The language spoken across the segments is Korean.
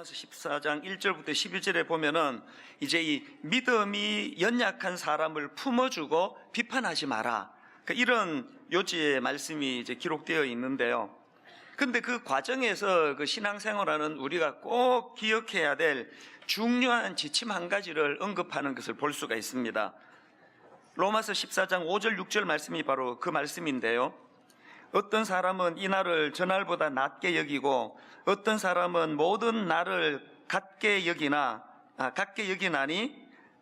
로마서 14장 1절부터 11절에 보면은 이제 이 믿음이 연약한 사람을 품어주고 비판하지 마라, 이런 요지의 말씀이 이제 기록되어 있는데요. 근데 그 과정에서 그 신앙생활하는 우리가 꼭 기억해야 될 중요한 지침 한 가지를 언급하는 것을 볼 수가 있습니다. 로마서 14장 5절 6절 말씀이 바로 그 말씀인데요. 어떤 사람은 이 날을 저날보다 낮게 여기고 어떤 사람은 모든 날을 같게 여기나니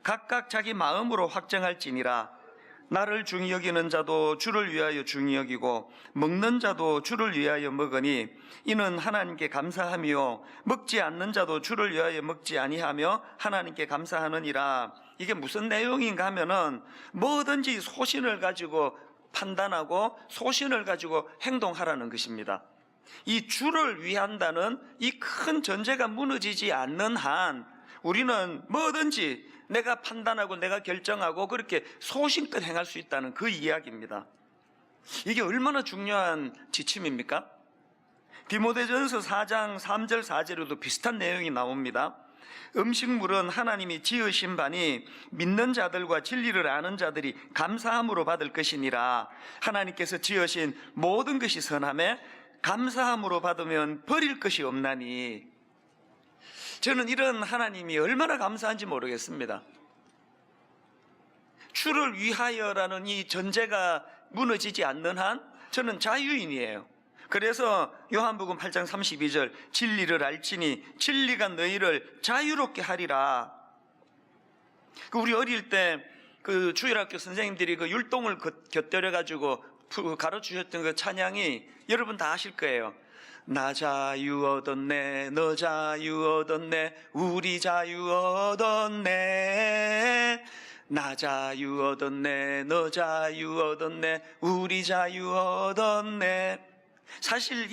각각 자기 마음으로 확정할지니라. 나를 중히 여기는 자도 주를 위하여 중히 여기고 먹는 자도 주를 위하여 먹으니 이는 하나님께 감사함이요 먹지 않는 자도 주를 위하여 먹지 아니하며 하나님께 감사하느니라. 이게 무슨 내용인가 하면은 뭐든지 소신을 가지고 판단하고 소신을 가지고 행동하라는 것입니다. 이 주를 위한다는 이 큰 전제가 무너지지 않는 한 우리는 뭐든지 내가 판단하고 내가 결정하고 그렇게 소신껏 행할 수 있다는 그 이야기입니다. 이게 얼마나 중요한 지침입니까? 디모데전서 4장 3절 4절에도 비슷한 내용이 나옵니다. 음식물은 하나님이 지으신 바니 믿는 자들과 진리를 아는 자들이 감사함으로 받을 것이니라. 하나님께서 지으신 모든 것이 선하매 감사함으로 받으면 버릴 것이 없나니. 저는 이런 하나님이 얼마나 감사한지 모르겠습니다. 주를 위하여라는 이 전제가 무너지지 않는 한 저는 자유인이에요. 그래서 요한복음 8장 32절 진리를 알지니 진리가 너희를 자유롭게 하리라. 우리 어릴 때 그 주일학교 선생님들이 그 율동을 곁들여 가지고 가르치셨던 그 찬양이 여러분 다 아실 거예요. 나 자유 얻었네 너 자유 얻었네 우리 자유 얻었네 나 자유 얻었네 너 자유 얻었네 우리 자유 얻었네. 사실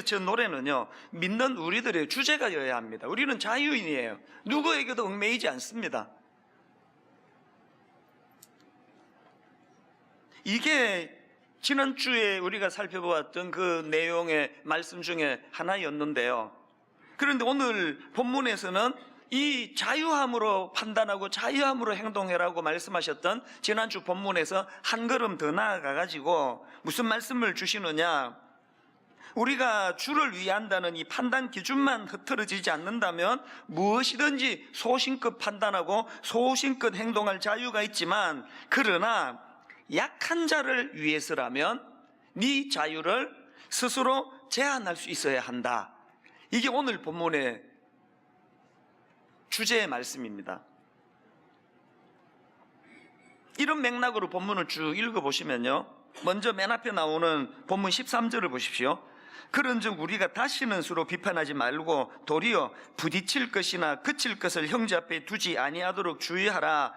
저 노래는요 믿는 우리들의 주제가여야 합니다. 우리는 자유인이에요. 누구에게도 얽매이지 않습니다. 이게 지난주에 우리가 살펴보았던 그 내용의 말씀 중에 하나였는데요. 그런데 오늘 본문에서는 이 자유함으로 판단하고 자유함으로 행동해라고 말씀하셨던 지난주 본문에서 한 걸음 더 나아가가지고 무슨 말씀을 주시느냐. 우리가 주를 위한다는 이 판단 기준만 흐트러지지 않는다면 무엇이든지 소신껏 판단하고 소신껏 행동할 자유가 있지만, 그러나 약한 자를 위해서라면 네 자유를 스스로 제한할 수 있어야 한다. 이게 오늘 본문의 주제의 말씀입니다. 이런 맥락으로 본문을 쭉 읽어보시면요, 먼저 맨 앞에 나오는 본문 13절을 보십시오. 그런즉 우리가 다시는 서로 비판하지 말고 도리어 부딪힐 것이나 그칠 것을 형제 앞에 두지 아니하도록 주의하라.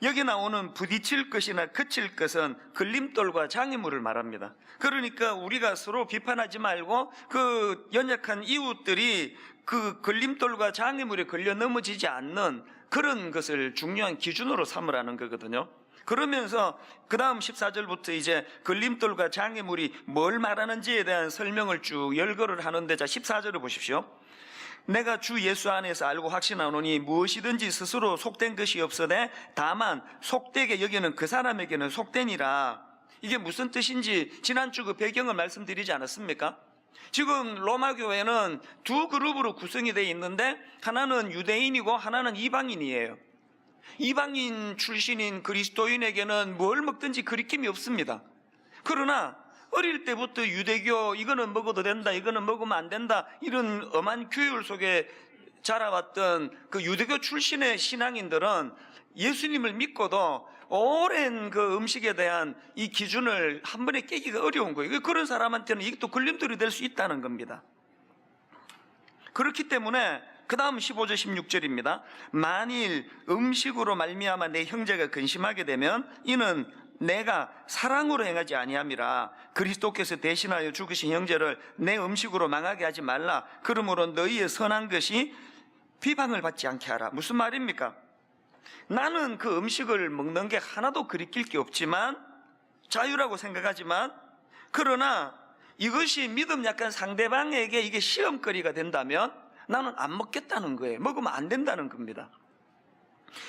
여기 나오는 부딪힐 것이나 그칠 것은 걸림돌과 장애물을 말합니다. 그러니까 우리가 서로 비판하지 말고 그 연약한 이웃들이 그 걸림돌과 장애물에 걸려 넘어지지 않는 그런 것을 중요한 기준으로 삼으라는 거거든요. 그러면서 그 다음 14절부터 이제 걸림돌과 장애물이 뭘 말하는지에 대한 설명을 쭉 열거를 하는데, 자 14절을 보십시오. 내가 주 예수 안에서 알고 확신하노니 무엇이든지 스스로 속된 것이 없으되 다만 속되게 여기는 그 사람에게는 속되니라. 이게 무슨 뜻인지 지난주 그 배경을 말씀드리지 않았습니까? 지금 로마 교회는 두 그룹으로 구성이 되어 있는데 하나는 유대인이고 하나는 이방인이에요. 이방인 출신인 그리스도인에게는 뭘 먹든지 거리낌이 없습니다. 그러나 어릴 때부터 유대교 이거는 먹어도 된다, 이거는 먹으면 안 된다, 이런 엄한 규율 속에 자라왔던 그 유대교 출신의 신앙인들은 예수님을 믿고도 오랜 그 음식에 대한 이 기준을 한 번에 깨기가 어려운 거예요. 그런 사람한테는 이게 또 걸림돌이 될 수 있다는 겁니다. 그렇기 때문에 그 다음 15절 16절입니다. 만일 음식으로 말미암아 내 형제가 근심하게 되면 이는 내가 사랑으로 행하지 아니함이라. 그리스도께서 대신하여 죽으신 형제를 내 음식으로 망하게 하지 말라. 그러므로 너희의 선한 것이 비방을 받지 않게 하라. 무슨 말입니까? 나는 그 음식을 먹는 게 하나도 그리낄 게 없지만, 자유라고 생각하지만, 그러나 이것이 믿음 약한 상대방에게 이게 시험거리가 된다면 나는 안 먹겠다는 거예요. 먹으면 안 된다는 겁니다.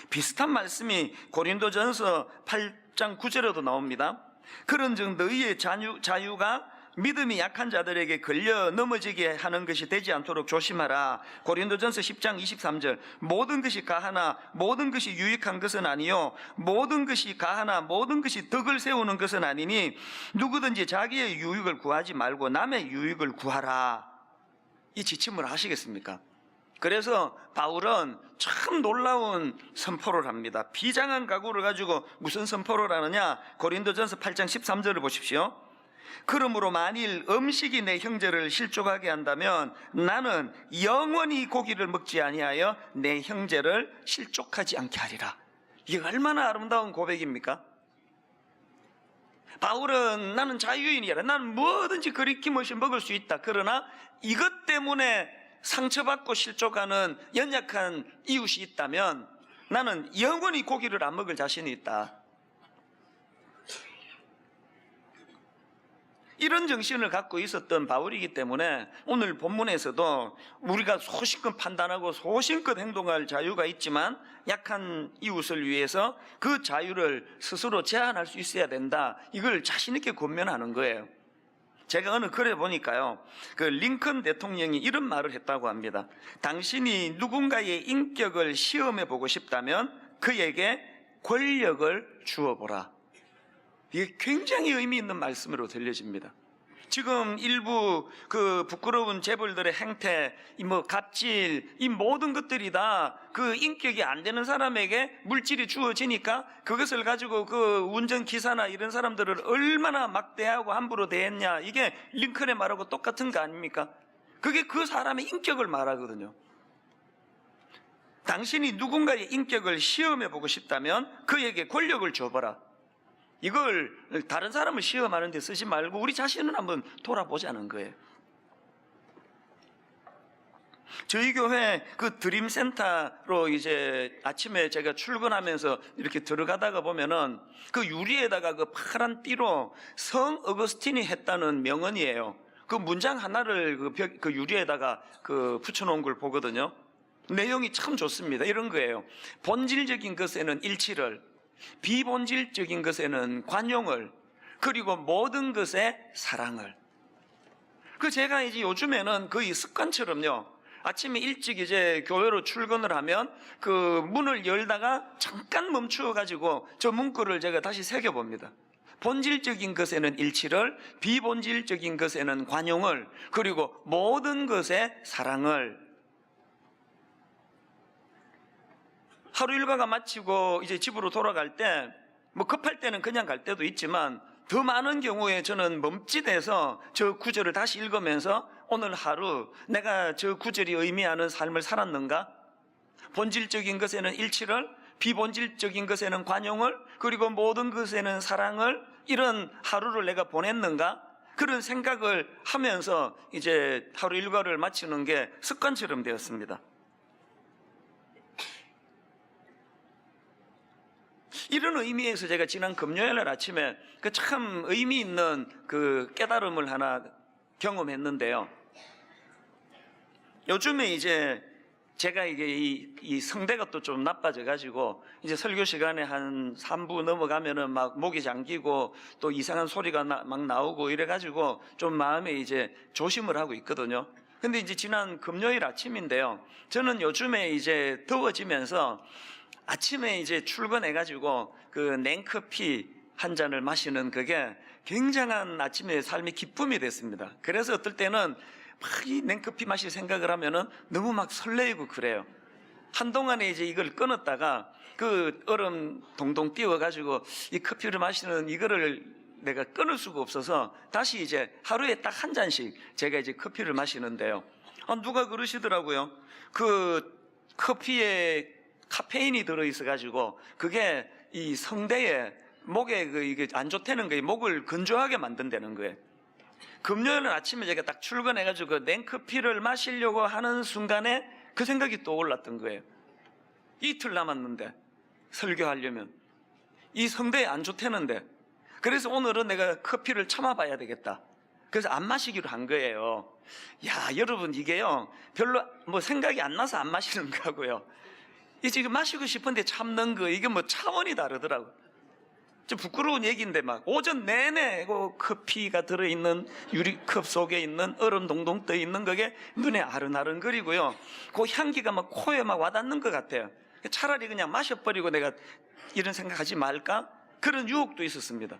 비슷한 말씀이 고린도전서 8장 9절에도 나옵니다. 그런즉 너희의 자유가 믿음이 약한 자들에게 걸려 넘어지게 하는 것이 되지 않도록 조심하라. 고린도전서 10장 23절 모든 것이 가하나 모든 것이 유익한 것은 아니요 모든 것이 가하나 모든 것이 덕을 세우는 것은 아니니 누구든지 자기의 유익을 구하지 말고 남의 유익을 구하라. 이 지침을 아시겠습니까? 그래서 바울은 참 놀라운 선포를 합니다. 비장한 각오를 가지고 무슨 선포를 하느냐? 고린도전서 8장 13절을 보십시오. 그러므로 만일 음식이 내 형제를 실족하게 한다면 나는 영원히 고기를 먹지 아니하여 내 형제를 실족하지 않게 하리라. 이게 얼마나 아름다운 고백입니까? 바울은 나는 자유인이라, 나는 뭐든지 거리낌없이 먹을 수 있다. 그러나 이것 때문에 상처받고 실족하는 연약한 이웃이 있다면 나는 영원히 고기를 안 먹을 자신이 있다. 이런 정신을 갖고 있었던 바울이기 때문에 오늘 본문에서도 우리가 소신껏 판단하고 소신껏 행동할 자유가 있지만 약한 이웃을 위해서 그 자유를 스스로 제한할 수 있어야 된다. 이걸 자신 있게 권면하는 거예요. 제가 어느 글에 보니까요, 그 링컨 대통령이 이런 말을 했다고 합니다. 당신이 누군가의 인격을 시험해 보고 싶다면 그에게 권력을 주어보라. 이게 굉장히 의미 있는 말씀으로 들려집니다. 지금 일부 그 부끄러운 재벌들의 행태, 갑질, 이 모든 것들이 다 그 인격이 안 되는 사람에게 물질이 주어지니까 그것을 가지고 그 운전기사나 이런 사람들을 얼마나 막대하고 함부로 대했냐. 이게 링컨의 말하고 똑같은 거 아닙니까? 그게 그 사람의 인격을 말하거든요. 당신이 누군가의 인격을 시험해 보고 싶다면 그에게 권력을 줘봐라. 이걸 다른 사람을 시험하는 데 쓰지 말고 우리 자신을 한번 돌아보자는 거예요. 저희 교회 그 드림센터로 이제 아침에 제가 출근하면서 이렇게 들어가다가 보면은 그 유리에다가 그 파란 띠로 성 어거스틴이 했다는 명언이에요. 그 문장 하나를 그 유리에다가 그 붙여놓은 걸 보거든요. 내용이 참 좋습니다. 이런 거예요. 본질적인 것에는 일치를, 비본질적인 것에는 관용을, 그리고 모든 것에 사랑을. 그 제가 이제 요즘에는 거의 습관처럼요, 아침에 일찍 이제 교회로 출근을 하면 그 문을 열다가 잠깐 멈추어 가지고 저 문구를 제가 다시 새겨봅니다. 본질적인 것에는 일치를, 비본질적인 것에는 관용을, 그리고 모든 것에 사랑을. 하루 일과가 마치고 이제 집으로 돌아갈 때 급할 때는 그냥 갈 때도 있지만 더 많은 경우에 저는 멈칫해서 저 구절을 다시 읽으면서 오늘 하루 내가 저 구절이 의미하는 삶을 살았는가? 본질적인 것에는 일치를, 비본질적인 것에는 관용을, 그리고 모든 것에는 사랑을, 이런 하루를 내가 보냈는가? 그런 생각을 하면서 이제 하루 일과를 마치는 게 습관처럼 되었습니다. 이런 의미에서 제가 지난 금요일 아침에 그 참 의미 있는 그 깨달음을 하나 경험했는데요. 요즘에 이제 제가 이게 이 성대가 또 좀 나빠져가지고 이제 설교 시간에 한 3부 넘어가면은 막 목이 잠기고 또 이상한 소리가 막 나오고 이래가지고 좀 마음에 이제 조심을 하고 있거든요. 근데 이제 지난 금요일 아침인데요. 저는 요즘에 이제 더워지면서 아침에 이제 출근해가지고 그 냉커피 한 잔을 마시는 그게 굉장한 아침의 삶의 기쁨이 됐습니다. 그래서 어떨 때는 막 이 냉커피 마실 생각을 하면은 너무 막 설레이고 그래요. 한동안에 이제 이걸 끊었다가 그 얼음 동동 띄워가지고 이 커피를 마시는 이거를 내가 끊을 수가 없어서 다시 이제 하루에 딱 한 잔씩 제가 이제 커피를 마시는데요. 누가 그러시더라고요. 그 커피에 카페인이 들어있어가지고 그게 이 성대에 목에 이게 안 좋다는 거예요. 목을 건조하게 만든다는 거예요. 금요일 아침에 제가 딱 출근해가지고 그 냉커피를 마시려고 하는 순간에 그 생각이 떠올랐던 거예요. 이틀 남았는데 설교하려면 이 성대에 안 좋다는데, 그래서 오늘은 내가 커피를 참아봐야 되겠다. 그래서 안 마시기로 한 거예요. 야, 여러분, 이게요, 별로 뭐 생각이 안 나서 안 마시는 거고요. 이 지금 마시고 싶은데 참는 거, 이게 뭐 차원이 다르더라고요. 좀 부끄러운 얘기인데 막 오전 내내 그 커피가 들어있는 유리컵 속에 있는 얼음 동동 떠 있는 그게 눈에 아른아른거리고요. 그 향기가 막 코에 막 와닿는 것 같아요. 차라리 그냥 마셔버리고 내가 이런 생각하지 말까? 그런 유혹도 있었습니다.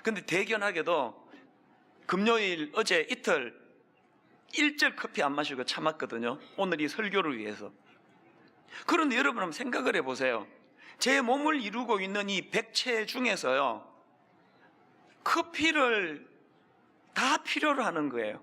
근데 대견하게도 금요일 어제 이틀 일절 커피 안 마시고 참았거든요. 오늘 이 설교를 위해서. 그런데 여러분 한번 생각을 해보세요. 제 몸을 이루고 있는 이 백체 중에서요, 커피를 다 필요로 하는 거예요.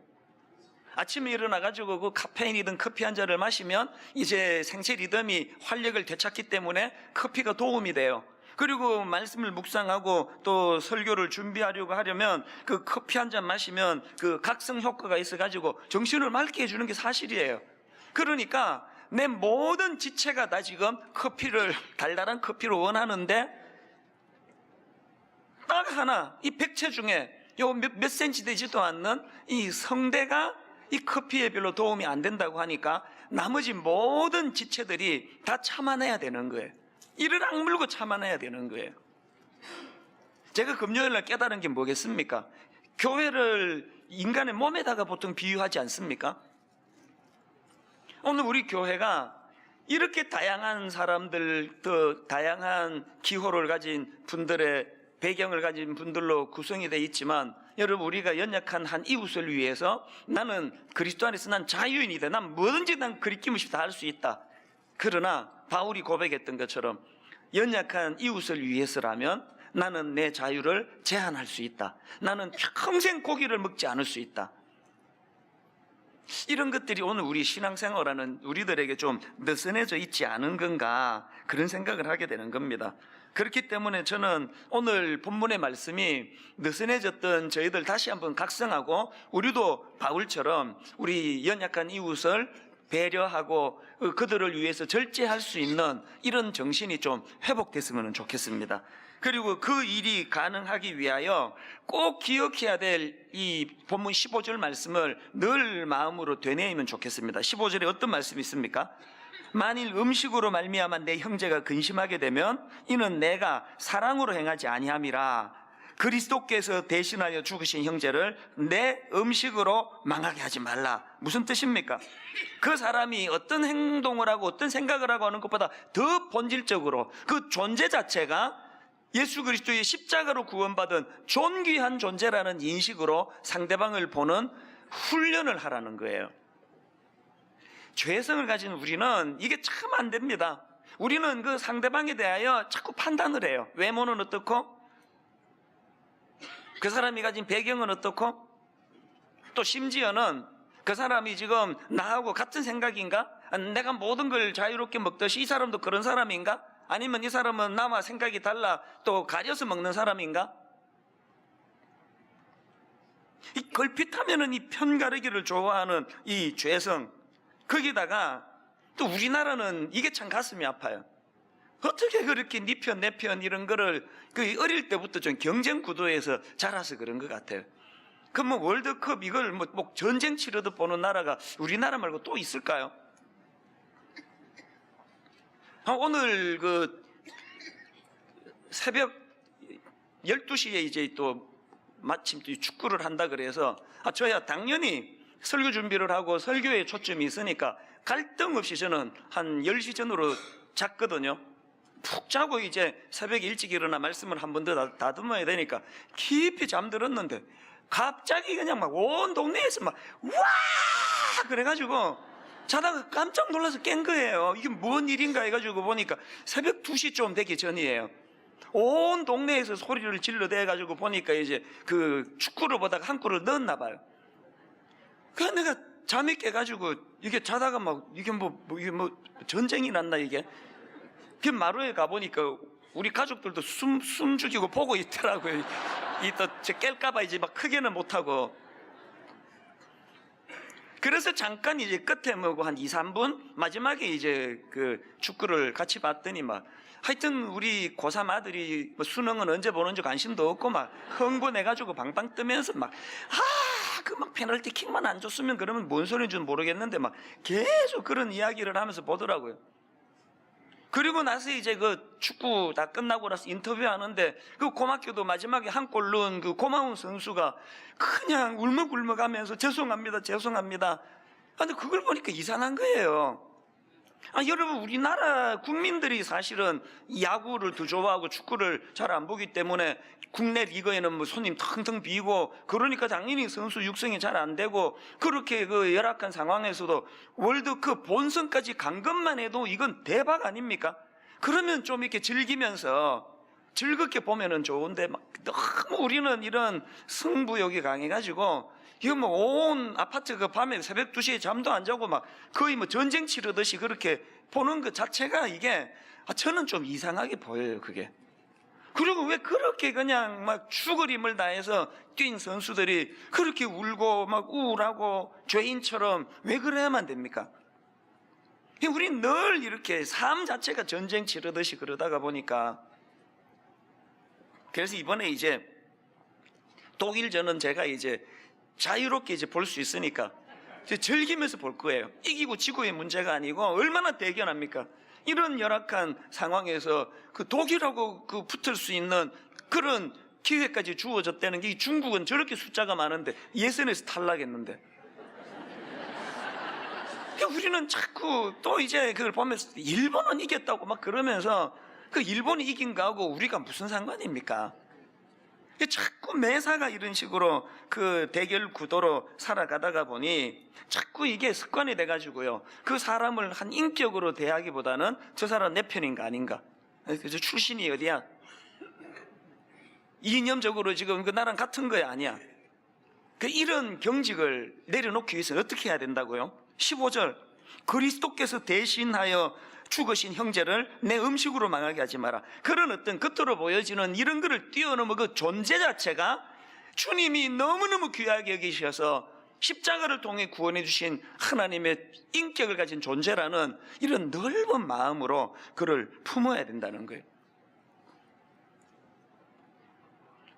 아침에 일어나가지고 그 카페인이든 커피 한 잔을 마시면 이제 생체 리듬이 활력을 되찾기 때문에 커피가 도움이 돼요. 그리고 말씀을 묵상하고 또 설교를 준비하려고 하려면 그 커피 한 잔 마시면 그 각성 효과가 있어가지고 정신을 맑게 해주는 게 사실이에요. 그러니까 내 모든 지체가 다 지금 커피를, 달달한 커피를 원하는데 딱 하나, 이 백체 중에 요 몇 센치 되지도 않는 이 성대가 이 커피에 별로 도움이 안 된다고 하니까 나머지 모든 지체들이 다 참아내야 되는 거예요. 이를 악물고 참아내야 되는 거예요. 제가 금요일날 깨달은 게 뭐겠습니까? 교회를 인간의 몸에다가 보통 비유하지 않습니까? 오늘 우리 교회가 이렇게 다양한 사람들, 또 다양한 기호를 가진 분들의 배경을 가진 분들로 구성이 되어 있지만, 여러분, 우리가 연약한 한 이웃을 위해서 나는 그리스도 안에서 난 자유인이다, 난 뭐든지 난 그리낌없이 다 할 수 있다. 그러나 바울이 고백했던 것처럼 연약한 이웃을 위해서라면 나는 내 자유를 제한할 수 있다. 나는 평생 고기를 먹지 않을 수 있다. 이런 것들이 오늘 우리 신앙생활하는 우리들에게 좀 느슨해져 있지 않은 건가, 그런 생각을 하게 되는 겁니다. 그렇기 때문에 저는 오늘 본문의 말씀이 느슨해졌던 저희들 다시 한번 각성하고, 우리도 바울처럼 우리 연약한 이웃을 배려하고 그들을 위해서 절제할 수 있는 이런 정신이 좀 회복됐으면 좋겠습니다. 그리고 그 일이 가능하기 위하여 꼭 기억해야 될 이 본문 15절 말씀을 늘 마음으로 되뇌이면 좋겠습니다. 15절에 어떤 말씀이 있습니까? 만일 음식으로 말미암아 내 형제가 근심하게 되면 이는 내가 사랑으로 행하지 아니함이라. 그리스도께서 대신하여 죽으신 형제를 내 음식으로 망하게 하지 말라. 무슨 뜻입니까? 그 사람이 어떤 행동을 하고 어떤 생각을 하고 하는 것보다 더 본질적으로 그 존재 자체가 예수 그리스도의 십자가로 구원받은 존귀한 존재라는 인식으로 상대방을 보는 훈련을 하라는 거예요. 죄성을 가진 우리는 이게 참 안 됩니다. 우리는 그 상대방에 대하여 자꾸 판단을 해요. 외모는 어떻고, 그 사람이 가진 배경은 어떻고, 또 심지어는 그 사람이 지금 나하고 같은 생각인가? 내가 모든 걸 자유롭게 먹듯이 이 사람도 그런 사람인가? 아니면 이 사람은 나와 생각이 달라 또 가려서 먹는 사람인가? 이 걸핏하면은 이 편가르기를 좋아하는 이 죄성, 거기다가 또 우리나라는 이게 참 가슴이 아파요. 어떻게 그렇게 네 편, 내 편 이런 거를 그 어릴 때부터 좀 경쟁 구도에서 자라서 그런 것 같아요. 그럼 뭐 월드컵 이걸 뭐 전쟁 치르듯 보는 나라가 우리나라 말고 또 있을까요? 오늘 그 새벽 12시에 이제 또 마침 또 축구를 한다 그래서 저야 당연히 설교 준비를 하고 설교에 초점이 있으니까 갈등 없이 저는 한 10시 전으로 잤거든요. 푹 자고 이제 새벽에 일찍 일어나 말씀을 한 번 더 다듬어야 되니까 깊이 잠들었는데 갑자기 그냥 막 온 동네에서 막 와! 그래가지고 자다가 깜짝 놀라서 깬 거예요. 이게 뭔 일인가 해가지고 보니까 새벽 2시 좀 되기 전이에요. 온 동네에서 소리를 질러대가지고 보니까 이제 그 축구를 보다가 한 골을 넣었나 봐요. 그래서 내가 잠이 깨가지고 이게 자다가 막 이게 이게 전쟁이 났나 이게. 그 마루에 가보니까 우리 가족들도 숨 죽이고 보고 있더라고요. 이 또 깰까봐 이제 막 크게는 못하고. 그래서 잠깐 이제 끝에 뭐고 한 2, 3분 마지막에 이제 그 축구를 같이 봤더니 막 하여튼 우리 고3 아들이 뭐 수능은 언제 보는지 관심도 없고 막 흥분해가지고 방방 뜨면서 막 그 막 페널티 킥만 안 줬으면 그러면 뭔 소리인지 모르겠는데 막 계속 그런 이야기를 하면서 보더라고요. 그리고 나서 이제 그 축구 다 끝나고 나서 인터뷰하는데 그 고맙게도 마지막에 한 골 넣은 그 고마운 선수가 그냥 울먹울먹하면서 죄송합니다, 죄송합니다. 근데 그걸 보니까 이상한 거예요. 여러분, 우리나라 국민들이 사실은 야구를 더 좋아하고 축구를 잘 안 보기 때문에 국내 리그에는 뭐 손님 텅텅 비고, 그러니까 당연히 선수 육성이 잘 안 되고, 그렇게 그 열악한 상황에서도 월드컵 본선까지 간 것만 해도 이건 대박 아닙니까? 그러면 좀 이렇게 즐기면서 즐겁게 보면은 좋은데, 막 너무 우리는 이런 승부욕이 강해가지고 이거 뭐 온 아파트 그 밤에 새벽 2시에 잠도 안 자고 막 거의 뭐 전쟁 치르듯이 그렇게 보는 것 자체가 이게 저는 좀 이상하게 보여요, 그게. 그리고 왜 그렇게 그냥 막 죽을 힘을 다해서 뛴 선수들이 그렇게 울고 막 우울하고 죄인처럼 왜 그래야만 됩니까? 우린 늘 이렇게 삶 자체가 전쟁 치르듯이 그러다가 보니까, 그래서 이번에 이제 독일전은 제가 이제 자유롭게 이제 볼 수 있으니까 이제 즐기면서 볼 거예요. 이기고 지고의 문제가 아니고 얼마나 대견합니까? 이런 열악한 상황에서 그 독일하고 그 붙을 수 있는 그런 기회까지 주어졌다는 게, 중국은 저렇게 숫자가 많은데 예선에서 탈락했는데, 우리는 자꾸 또 이제 그걸 보면서 일본은 이겼다고 막 그러면서 그 일본이 이긴 거하고 우리가 무슨 상관입니까? 자꾸 매사가 이런 식으로 그 대결 구도로 살아가다가 보니 자꾸 이게 습관이 돼가지고요, 그 사람을 한 인격으로 대하기보다는 저 사람 내 편인가 아닌가, 그래서 출신이 어디야, 이념적으로 지금 그 나랑 같은 거야 아니야, 이런 경직을 내려놓기 위해서 어떻게 해야 된다고요? 15절, 그리스도께서 대신하여 죽으신 형제를 내 음식으로 망하게 하지 마라. 그런 어떤 겉으로 보여지는 이런 거를 뛰어넘어 그 존재 자체가 주님이 너무너무 귀하게 여기셔서 십자가를 통해 구원해 주신 하나님의 인격을 가진 존재라는 이런 넓은 마음으로 그를 품어야 된다는 거예요.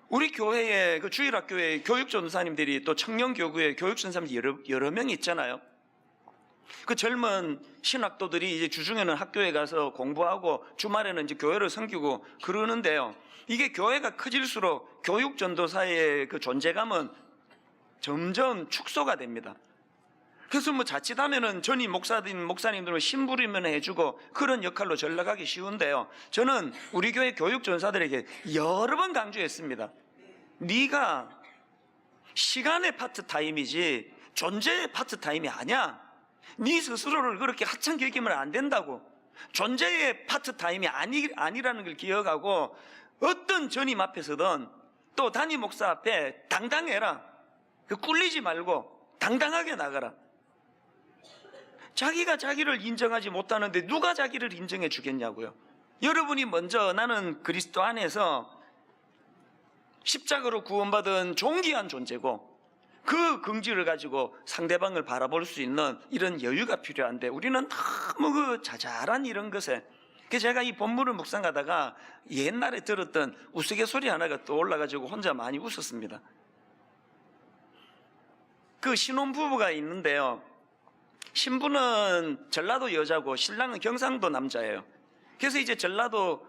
우리 교회에, 그 주일학교에 교육전사님들이, 또 청년교구에 교육전사님들이 여러 명 있잖아요. 그 젊은 신학도들이 이제 주중에는 학교에 가서 공부하고 주말에는 이제 교회를 섬기고 그러는데요, 이게 교회가 커질수록 교육전도사의 그 존재감은 점점 축소가 됩니다. 그래서 뭐 자칫하면은 전임 목사님들은 심부름을 해주고 그런 역할로 전락하기 쉬운데요, 저는 우리 교회 교육전사들에게 여러 번 강조했습니다. 네가 시간의 파트타임이지 존재의 파트타임이 아니야. 네 스스로를 그렇게 하찮게 여기면 안 된다고. 존재의 파트타임이 아니라는 걸 기억하고 어떤 전임 앞에서든 또 담임 목사 앞에 당당해라. 꿀리지 말고 당당하게 나가라. 자기가 자기를 인정하지 못하는데 누가 자기를 인정해 주겠냐고요. 여러분이 먼저 나는 그리스도 안에서 십자가로 구원받은 존귀한 존재고 그 긍지를 가지고 상대방을 바라볼 수 있는 이런 여유가 필요한데, 우리는 너무 그 자잘한 이런 것에, 제가 이 본문을 묵상하다가 옛날에 들었던 우스갯소리 하나가 떠올라가지고 혼자 많이 웃었습니다. 그 신혼부부가 있는데요, 신부는 전라도 여자고 신랑은 경상도 남자예요. 그래서 이제 전라도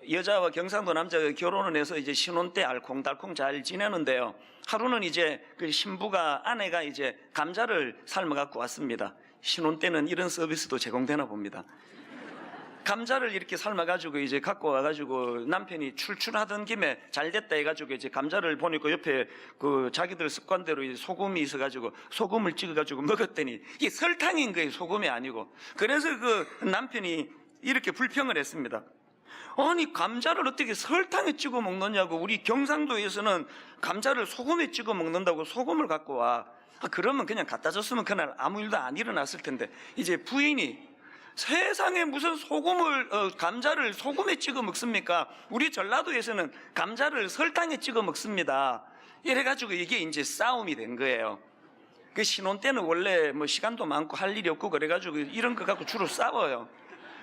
여자와 경상도 남자가 결혼을 해서 이제 신혼 때 알콩달콩 잘 지내는데요, 하루는 이제 그 신부가, 아내가 이제 감자를 삶아 갖고 왔습니다. 신혼 때는 이런 서비스도 제공되나 봅니다. 감자를 이렇게 삶아가지고 이제 갖고 와가지고 남편이 출출하던 김에 잘 됐다 해가지고 이제 감자를 보니까 옆에 그 자기들 습관대로 이제 소금이 있어가지고 소금을 찍어가지고 먹었더니 이게 설탕인 거예요, 소금이 아니고. 그래서 그 남편이 이렇게 불평을 했습니다. 아니, 감자를 어떻게 설탕에 찍어 먹느냐고. 우리 경상도에서는 감자를 소금에 찍어 먹는다고 소금을 갖고 와. 그러면 그냥 갖다 줬으면 그날 아무 일도 안 일어났을 텐데, 이제 부인이 세상에 무슨 감자를 소금에 찍어 먹습니까? 우리 전라도에서는 감자를 설탕에 찍어 먹습니다. 이래가지고 이게 이제 싸움이 된 거예요. 그 신혼 때는 원래 뭐 시간도 많고 할 일이 없고 그래가지고 이런 거 갖고 주로 싸워요.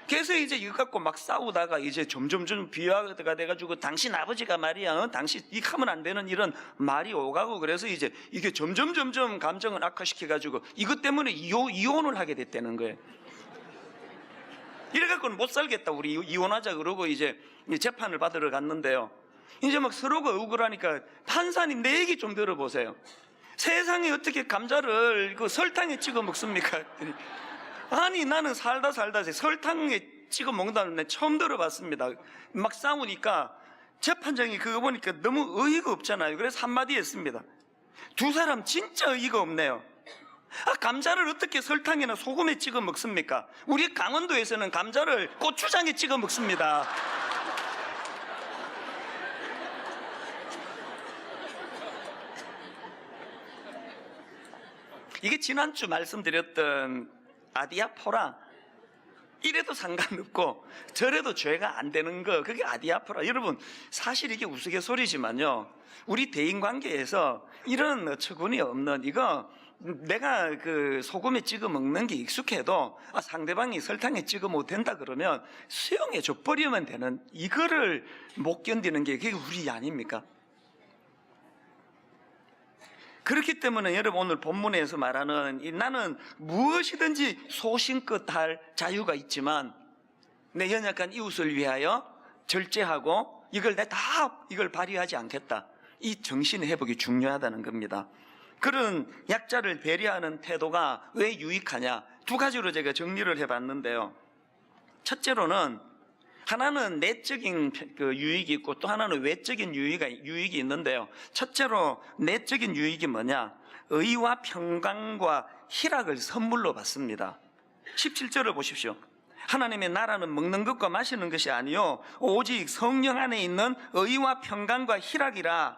그래서 이제 이거 갖고 막 싸우다가 이제 점점점 비화가 돼가지고 당신 아버지가 말이야, 당신 이거 하면 안 되는 이런 말이 오가고, 그래서 이제 이게 점점 감정을 악화시켜가지고 이것 때문에 이혼을 하게 됐다는 거예요. 이래갖고는 못 살겠다, 우리 이혼하자 그러고 이제 재판을 받으러 갔는데요. 이제 막 서로가 억울하니까 판사님 내 얘기 좀 들어보세요. 세상에 어떻게 감자를 그 설탕에 찍어 먹습니까? 아니 나는 살다 설탕에 찍어 먹는다는 내 처음 들어봤습니다. 막 싸우니까 재판장이 그거 보니까 너무 어이가 없잖아요. 그래서 한마디 했습니다. 두 사람 진짜 어이가 없네요. 감자를 어떻게 설탕이나 소금에 찍어 먹습니까? 우리 강원도에서는 감자를 고추장에 찍어 먹습니다. 이게 지난주 말씀드렸던 아디아포라, 이래도 상관없고 저래도 죄가 안 되는 거, 그게 아디아포라. 여러분 사실 이게 우스갯소리지만요, 우리 대인관계에서 이런 어처구니 없는 이거, 내가 그 소금에 찍어 먹는 게 익숙해도 상대방이 설탕에 찍어 못 된다 그러면 수용해 줘 버리면 되는, 이거를 못 견디는 게 그게 우리 아닙니까? 그렇기 때문에 여러분 오늘 본문에서 말하는 나는 무엇이든지 소신껏 할 자유가 있지만 내 연약한 이웃을 위하여 절제하고 이걸 발휘하지 않겠다, 이 정신의 회복이 중요하다는 겁니다. 그런 약자를 배려하는 태도가 왜 유익하냐, 두 가지로 제가 정리를 해봤는데요. 첫째로는 하나는 내적인 유익이 있고 또 하나는 외적인 유익이 있는데요. 첫째로 내적인 유익이 뭐냐, 의와 평강과 희락을 선물로 받습니다. 17절을 보십시오. 하나님의 나라는 먹는 것과 마시는 것이 아니요 오직 성령 안에 있는 의와 평강과 희락이라.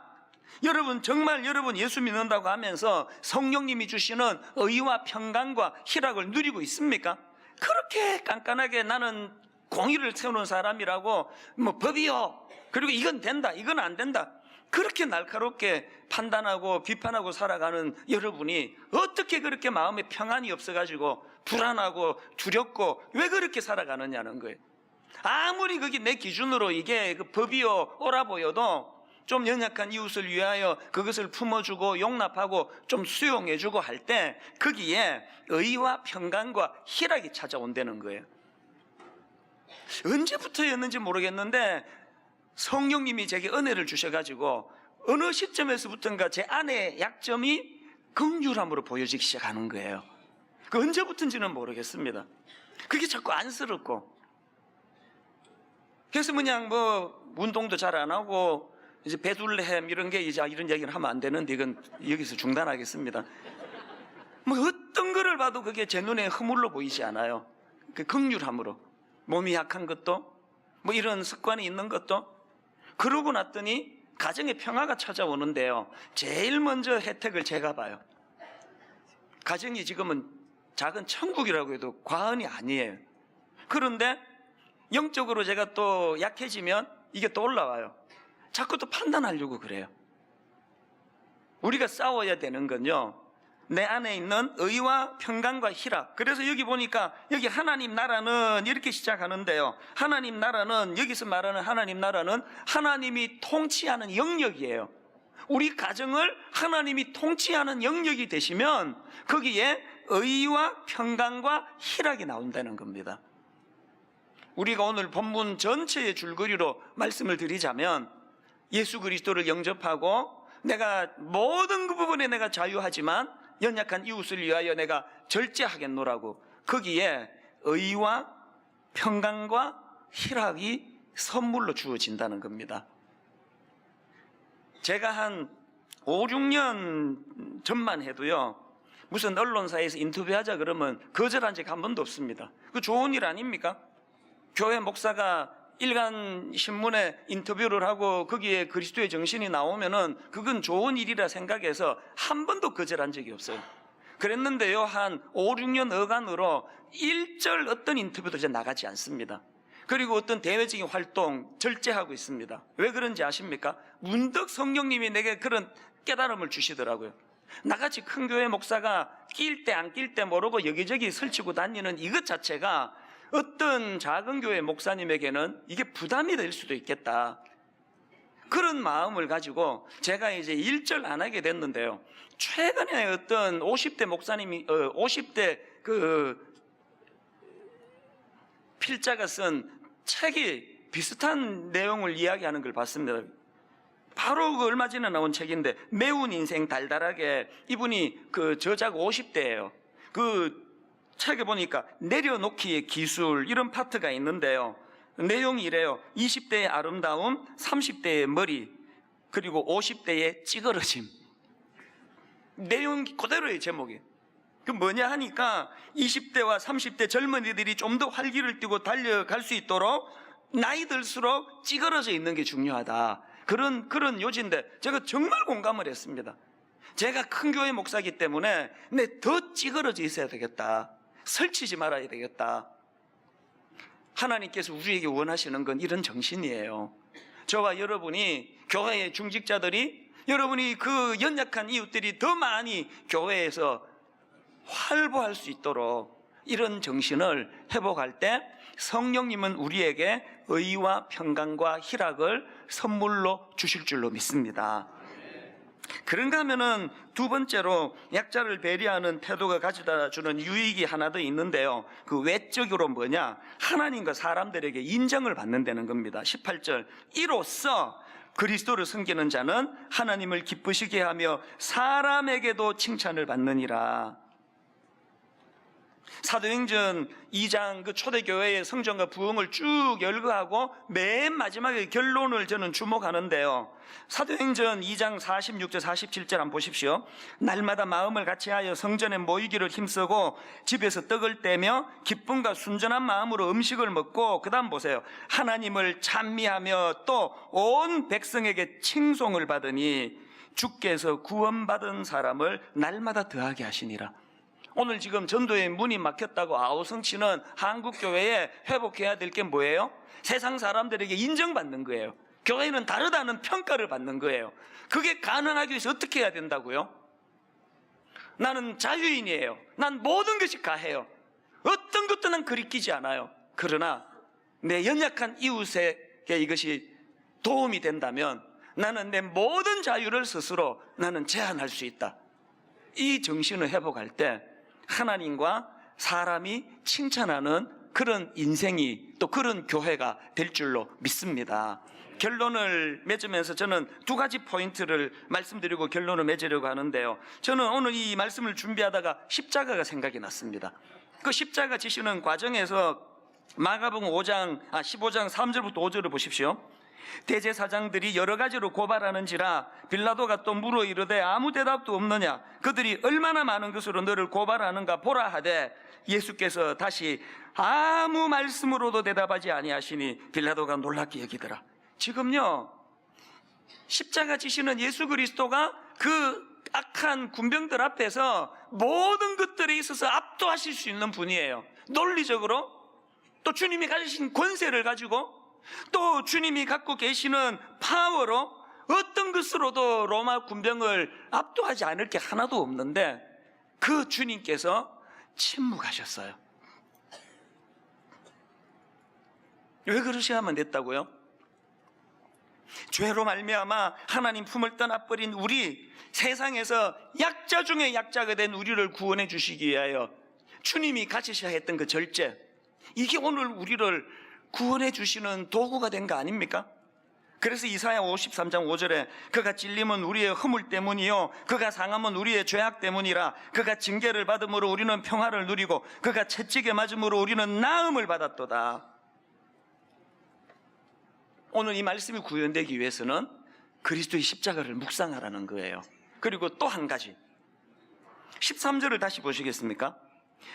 여러분 정말 여러분 예수 믿는다고 하면서 성령님이 주시는 의와 평강과 희락을 누리고 있습니까? 그렇게 깐깐하게 나는 공의를 세우는 사람이라고, 뭐 법이요, 그리고 이건 된다, 이건 안 된다, 그렇게 날카롭게 판단하고 비판하고 살아가는 여러분이 어떻게 그렇게 마음에 평안이 없어가지고 불안하고 두렵고 왜 그렇게 살아가느냐는 거예요. 아무리 그게 내 기준으로 이게 그 법이요 옳아 보여도 좀 연약한 이웃을 위하여 그것을 품어주고 용납하고 좀 수용해주고 할 때 거기에 의와 평강과 희락이 찾아온다는 거예요. 언제부터였는지 모르겠는데 성령님이 제게 은혜를 주셔가지고 어느 시점에서부터인가 제 안의 약점이 긍휼함으로 보여지기 시작하는 거예요. 그 언제부터인지는 모르겠습니다. 그게 자꾸 안쓰럽고, 그래서 그냥 뭐 운동도 잘 안 하고 이제 베들레헴 이런 게 이제 이런 얘기를 하면 안 되는데 이건 여기서 중단하겠습니다. 뭐 어떤 거를 봐도 그게 제 눈에 허물로 보이지 않아요. 그 긍휼함으로, 몸이 약한 것도 뭐 이런 습관이 있는 것도. 그러고 났더니 가정에 평화가 찾아오는데요, 제일 먼저 혜택을 제가 봐요. 가정이 지금은 작은 천국이라고 해도 과언이 아니에요. 그런데 영적으로 제가 또 약해지면 이게 또 올라와요. 자꾸 또 판단하려고 그래요. 우리가 싸워야 되는 건요, 내 안에 있는 의와 평강과 희락. 그래서 여기 보니까 여기 하나님 나라는 이렇게 시작하는데요, 하나님 나라는, 여기서 말하는 하나님 나라는 하나님이 통치하는 영역이에요. 우리 가정을 하나님이 통치하는 영역이 되시면 거기에 의와 평강과 희락이 나온다는 겁니다. 우리가 오늘 본문 전체의 줄거리로 말씀을 드리자면, 예수 그리스도를 영접하고 내가 모든 그 부분에 내가 자유하지만 연약한 이웃을 위하여 내가 절제하겠노라고, 거기에 의와 평강과 희락이 선물로 주어진다는 겁니다. 제가 한 5, 6년 전만 해도요, 무슨 언론사에서 인터뷰하자 그러면 거절한 적이 한 번도 없습니다. 그 좋은 일 아닙니까? 교회 목사가 일간 신문에 인터뷰를 하고 거기에 그리스도의 정신이 나오면은 그건 좋은 일이라 생각해서 한 번도 거절한 적이 없어요. 그랬는데요, 한 5, 6년 어간으로 일절 어떤 인터뷰도 이제 나가지 않습니다. 그리고 어떤 대외적인 활동 절제하고 있습니다. 왜 그런지 아십니까? 문득 성령님이 내게 그런 깨달음을 주시더라고요. 나같이 큰 교회 목사가 낄 때 안 낄 때 모르고 여기저기 설치고 다니는 이것 자체가 어떤 작은 교회 목사님에게는 이게 부담이 될 수도 있겠다. 그런 마음을 가지고 제가 이제 일절 안 하게 됐는데요. 최근에 어떤 50대 목사님이 50대 그 필자가 쓴 책이 비슷한 내용을 이야기하는 걸 봤습니다. 바로 그 얼마 전에 나온 책인데 매운 인생 달달하게, 이분이 그 저자가 50대예요. 그 책에 보니까 내려놓기의 기술 이런 파트가 있는데요. 내용이 이래요. 20대의 아름다움, 30대의 머리, 그리고 50대의 찌그러짐. 내용이 그대로의 제목이. 그 뭐냐 하니까 20대와 30대 젊은이들이 좀 더 활기를 띠고 달려갈 수 있도록 나이 들수록 찌그러져 있는 게 중요하다. 그런 요지인데 제가 정말 공감을 했습니다. 제가 큰 교회 목사이기 때문에 더 찌그러져 있어야 되겠다. 설치지 말아야 되겠다. 하나님께서 우리에게 원하시는 건 이런 정신이에요. 저와 여러분이, 교회의 중직자들이, 여러분이 그 연약한 이웃들이 더 많이 교회에서 활보할 수 있도록 이런 정신을 회복할 때 성령님은 우리에게 의와 평강과 희락을 선물로 주실 줄로 믿습니다. 그런가 하면은 두 번째로 약자를 배려하는 태도가 가져다 주는 유익이 하나 더 있는데요. 그 외적으로 뭐냐? 하나님과 사람들에게 인정을 받는다는 겁니다. 18절, 이로써 그리스도를 섬기는 자는 하나님을 기쁘시게 하며 사람에게도 칭찬을 받느니라. 사도행전 2장 그 초대교회의 성전과 부흥을 쭉 열거하고 맨 마지막에 결론을 저는 주목하는데요. 사도행전 2장 46절 47절 한번 보십시오. 날마다 마음을 같이하여 성전에 모이기를 힘쓰고 집에서 떡을 떼며 기쁨과 순전한 마음으로 음식을 먹고, 그 다음 보세요. 하나님을 찬미하며 또 온 백성에게 칭송을 받으니 주께서 구원받은 사람을 날마다 더하게 하시니라. 오늘 지금 전도의 문이 막혔다고 아우성치는 한국교회에 회복해야 될 게 뭐예요? 세상 사람들에게 인정받는 거예요. 교회는 다르다는 평가를 받는 거예요. 그게 가능하기 위해서 어떻게 해야 된다고요? 나는 자유인이에요. 난 모든 것이 가해요. 어떤 것도 난 그리끼지 않아요. 그러나 내 연약한 이웃에게 이것이 도움이 된다면 나는 내 모든 자유를 스스로 나는 제한할 수 있다. 이 정신을 회복할 때 하나님과 사람이 칭찬하는 그런 인생이, 또 그런 교회가 될 줄로 믿습니다. 결론을 맺으면서 저는 두 가지 포인트를 말씀드리고 결론을 맺으려고 하는데요. 저는 오늘 이 말씀을 준비하다가 십자가가 생각이 났습니다. 그 십자가 지시는 과정에서 마가복음 15장 3절부터 5절을 보십시오. 대제사장들이 여러 가지로 고발하는지라 빌라도가 또 물어 이르되 아무 대답도 없느냐? 그들이 얼마나 많은 것으로 너를 고발하는가 보라 하되, 예수께서 다시 아무 말씀으로도 대답하지 아니하시니 빌라도가 놀랍게 여기더라. 지금요, 십자가 지시는 예수 그리스도가 그 악한 군병들 앞에서 모든 것들에 있어서 압도하실 수 있는 분이에요. 논리적으로, 또 주님이 가지신 권세를 가지고, 또 주님이 갖고 계시는 파워로 어떤 것으로도 로마 군병을 압도하지 않을 게 하나도 없는데 그 주님께서 침묵하셨어요. 왜 그러셔야만 만 됐다고요? 죄로 말미암아 하나님 품을 떠나버린 우리, 세상에서 약자 중에 약자가 된 우리를 구원해 주시기 위하여 주님이 가지셔야 했던 그 절제, 이게 오늘 우리를 구원해 주시는 도구가 된 거 아닙니까? 그래서 이사야 53장 5절에 그가 찔림은 우리의 허물 때문이요 그가 상함은 우리의 죄악 때문이라. 그가 징계를 받음으로 우리는 평화를 누리고 그가 채찍에 맞음으로 우리는 나음을 받았도다. 오늘 이 말씀이 구현되기 위해서는 그리스도의 십자가를 묵상하라는 거예요. 그리고 또 한 가지, 13절을 다시 보시겠습니까?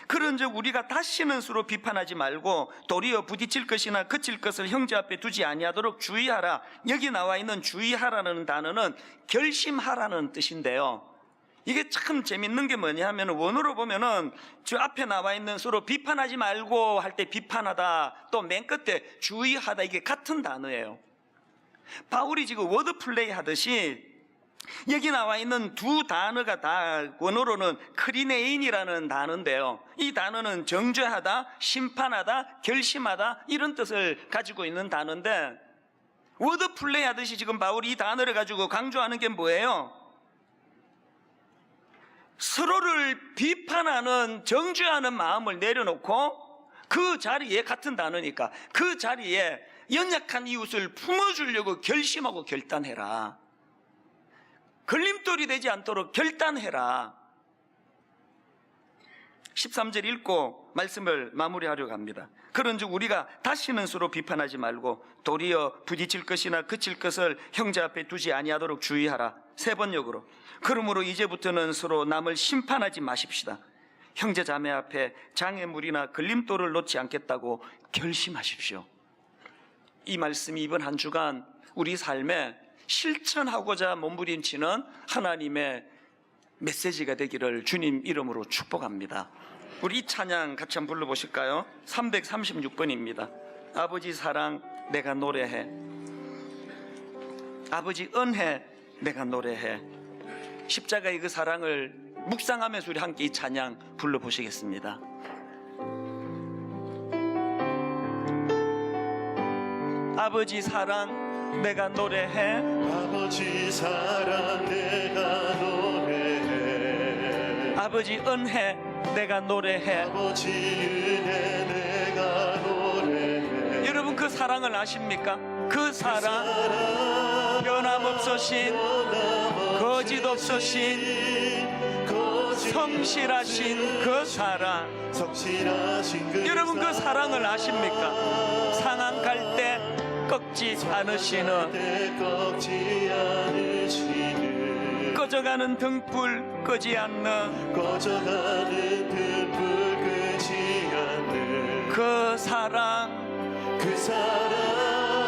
그런즉 우리가 다시는 서로 비판하지 말고 도리어 부딪힐 것이나 그칠 것을 형제 앞에 두지 아니하도록 주의하라. 여기 나와 있는 주의하라는 단어는 결심하라는 뜻인데요, 이게 참 재밌는 게 뭐냐 하면 원어로 보면은 저 앞에 나와 있는 서로 비판하지 말고 할 때 비판하다, 또 맨 끝에 주의하다, 이게 같은 단어예요. 바울이 지금 워드 플레이 하듯이 여기 나와 있는 두 단어가 다 원어로는 크리네인이라는 단어인데요, 이 단어는 정죄하다, 심판하다, 결심하다 이런 뜻을 가지고 있는 단어인데, 워드 플레이 하듯이 지금 바울이 이 단어를 가지고 강조하는 게 뭐예요? 서로를 비판하는, 정죄하는 마음을 내려놓고 그 자리에, 같은 단어니까 그 자리에 연약한 이웃을 품어주려고 결심하고 결단해라. 걸림돌이 되지 않도록 결단해라. 13절 읽고 말씀을 마무리하려고 합니다. 그런즉 우리가 다시는 서로 비판하지 말고 도리어 부딪힐 것이나 그칠 것을 형제 앞에 두지 아니하도록 주의하라. 세 번역으로, 그러므로 이제부터는 서로 남을 심판하지 마십시다. 형제 자매 앞에 장애물이나 걸림돌을 놓지 않겠다고 결심하십시오. 이 말씀이 이번 한 주간 우리 삶에 실천하고자 몸부림치는 하나님의 메시지가 되기를 주님 이름으로 축복합니다. 우리 이 찬양 같이 한번 불러보실까요? 336번입니다. 아버지 사랑 내가 노래해, 아버지 은혜 내가 노래해. 십자가의 그 사랑을 묵상하면서 우리 함께 이 찬양 불러보시겠습니다. 아버지 사랑 내가 노래해, 아버지 사랑 내가 노래해, 아버지 은혜 내가 노래해. 아버지 은혜 내가 노래해. 여러분 그 사랑을 아십니까? 그 사랑, 변함없으신, 거짓 없으신, 성실하신 그 사랑. 여러분 그 사랑을 아십니까? 상한 갈 때 꺾지 않으시는, 꺼져가는 등불 끄지 않는 그 사랑,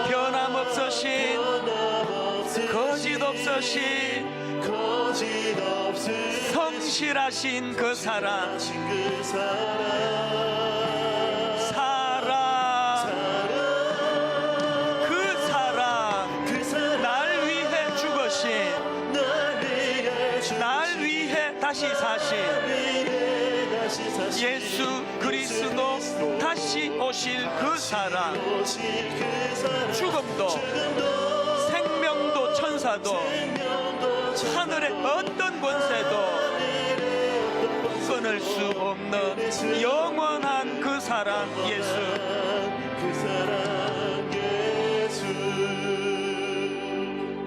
변함없으신, 거짓 없으신, 성실하신 그 사랑. 다시 사신 예수 그리스도 다시 오실 그 사랑. 죽음도 생명도 천사도 하늘의 어떤 권세도 끊을 수 없는 영원한 그 사랑 예수.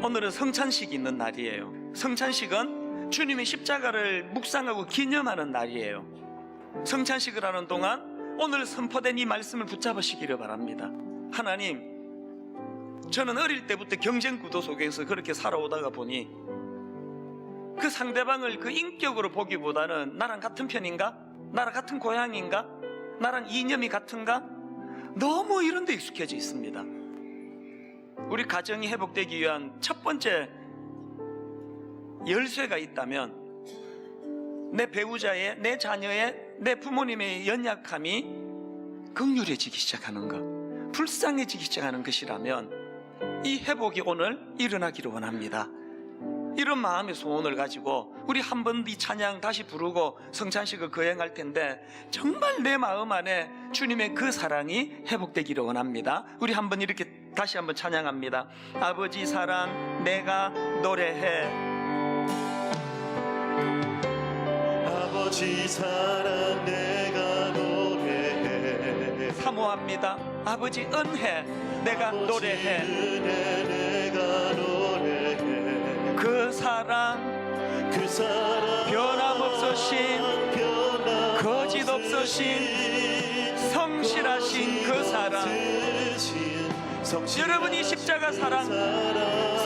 오늘은 성찬식이 있는 날이에요. 성찬식은 주님의 십자가를 묵상하고 기념하는 날이에요. 성찬식을 하는 동안 오늘 선포된 이 말씀을 붙잡으시기를 바랍니다. 하나님, 저는 어릴 때부터 경쟁 구도 속에서 그렇게 살아오다가 보니 그 상대방을 그 인격으로 보기보다는 나랑 같은 편인가? 나랑 같은 고향인가? 나랑 이념이 같은가? 너무 이런 데 익숙해져 있습니다. 우리 가정이 회복되기 위한 첫 번째 열쇠가 있다면 내 배우자의, 내 자녀의, 내 부모님의 연약함이 긍휼해지기 시작하는 것, 불쌍해지기 시작하는 것이라면 이 회복이 오늘 일어나기를 원합니다. 이런 마음의 소원을 가지고 우리 한 번 이 찬양 다시 부르고 성찬식을 거행할 텐데, 정말 내 마음 안에 주님의 그 사랑이 회복되기를 원합니다. 우리 한번 이렇게 다시 한번 찬양합니다. 아버지 사랑 내가 노래해, 아버지 사랑 내가 노래해. 사모합니다. 아버지 은혜 내가 노래해. 은혜 내가 노래해. 그 사랑, 변함없으신, 거짓 없으신, 성실하신 그 사랑. 여러분이 십자가 사랑,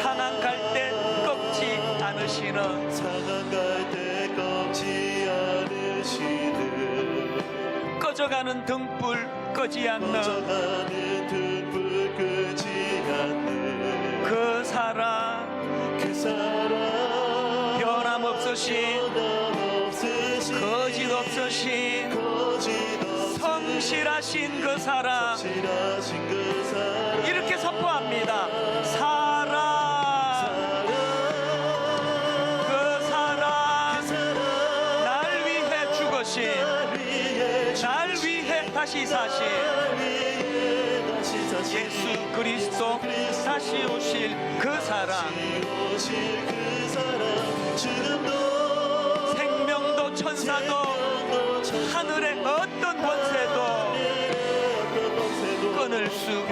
상한 갈 때 꺾지 않으시는, 꺼져가는 등불 끄지 않는 그 사랑, 변함없으신, 거짓 없으신, 성실하신 그 사랑. 이렇게 선포합니다. 사랑 다시 사실 예수 그리스도 다시 오실 그 사랑, 생명도 천사도 하늘의 어떤 권세도 끊을 수